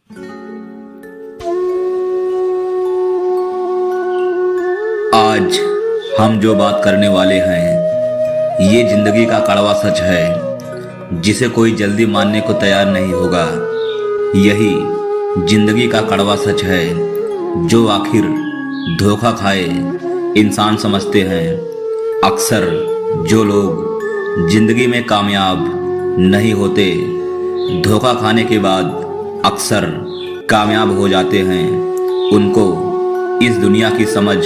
आज हम जो बात करने वाले हैं ये जिंदगी का कड़वा सच है जिसे कोई जल्दी मानने को तैयार नहीं होगा। यही जिंदगी का कड़वा सच है जो आखिर धोखा खाए इंसान समझते हैं। अक्सर जो लोग जिंदगी में कामयाब नहीं होते धोखा खाने के बाद अक्सर कामयाब हो जाते हैं। उनको इस दुनिया की समझ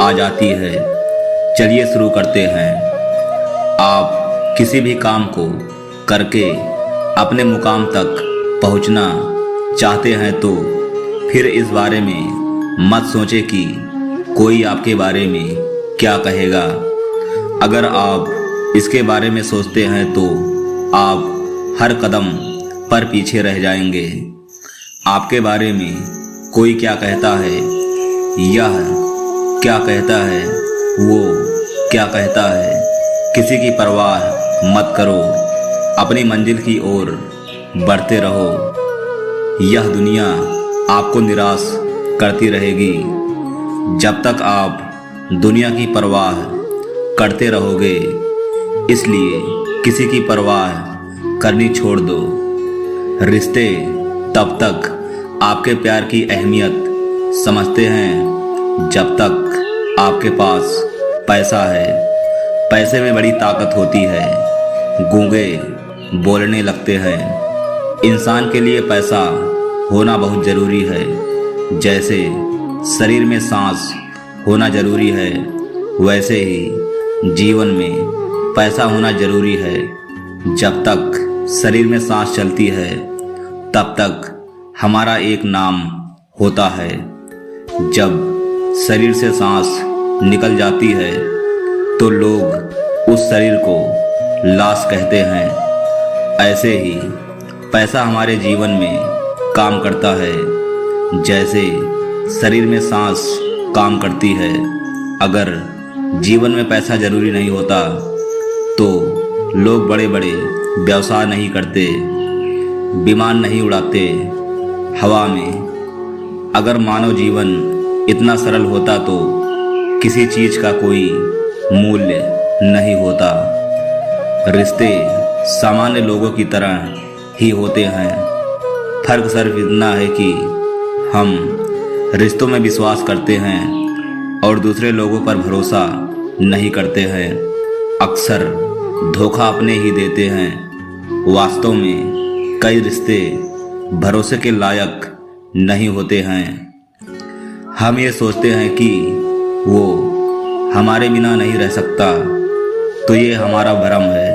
आ जाती है। चलिए शुरू करते हैं। आप किसी भी काम को करके अपने मुकाम तक पहुंचना चाहते हैं तो फिर इस बारे में मत सोचें कि कोई आपके बारे में क्या कहेगा। अगर आप इसके बारे में सोचते हैं तो आप हर कदम पर पीछे रह जाएंगे। आपके बारे में कोई क्या कहता है, यह क्या कहता है, वो क्या कहता है, किसी की परवाह मत करो। अपनी मंजिल की ओर बढ़ते रहो। यह दुनिया आपको निराश करती रहेगी। जब तक आप दुनिया की परवाह करते रहोगे, इसलिए किसी की परवाह करनी छोड़ दो। रिश्ते तब तक आपके प्यार की अहमियत समझते हैं जब तक आपके पास पैसा है। पैसे में बड़ी ताकत होती है। गूंगे बोलने लगते हैं। इंसान के लिए पैसा होना बहुत ज़रूरी है। जैसे शरीर में सांस होना ज़रूरी है, वैसे ही जीवन में पैसा होना ज़रूरी है। जब तक शरीर में सांस चलती है तब तक हमारा एक नाम होता है। जब शरीर से सांस निकल जाती है तो लोग उस शरीर को लाश कहते हैं। ऐसे ही पैसा हमारे जीवन में काम करता है जैसे शरीर में सांस काम करती है। अगर जीवन में पैसा जरूरी नहीं होता तो लोग बड़े बड़े व्यवसाय नहीं करते, विमान नहीं उड़ाते हवा में। अगर मानव जीवन इतना सरल होता तो किसी चीज का कोई मूल्य नहीं होता। रिश्ते सामान्य लोगों की तरह ही होते हैं। फर्क सिर्फ इतना है कि हम रिश्तों में विश्वास करते हैं और दूसरे लोगों पर भरोसा नहीं करते हैं। अक्सर धोखा अपने ही देते हैं। वास्तव में कई रिश्ते भरोसे के लायक नहीं होते हैं। हम ये सोचते हैं कि वो हमारे बिना नहीं रह सकता, तो ये हमारा भ्रम है।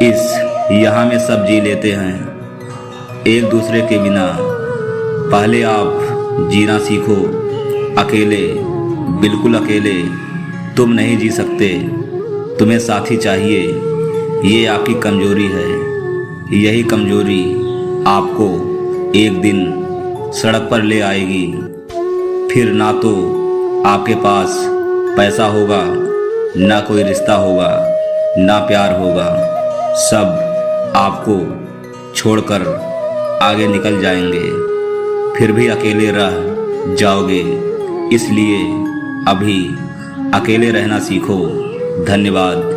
इस यहाँ में सब जी लेते हैं एक दूसरे के बिना। पहले आप जीना सीखो अकेले, बिल्कुल अकेले तुम नहीं जी सकते। तुम्हें साथी चाहिए, ये आपकी कमजोरी है। यही कमजोरी आपको एक दिन सड़क पर ले आएगी। फिर ना तो आपके पास पैसा होगा, ना कोई रिश्ता होगा, ना प्यार होगा। सब आपको छोड़कर आगे निकल जाएंगे। फिर भी अकेले रह जाओगे। इसलिए अभी अकेले रहना सीखो। धन्यवाद।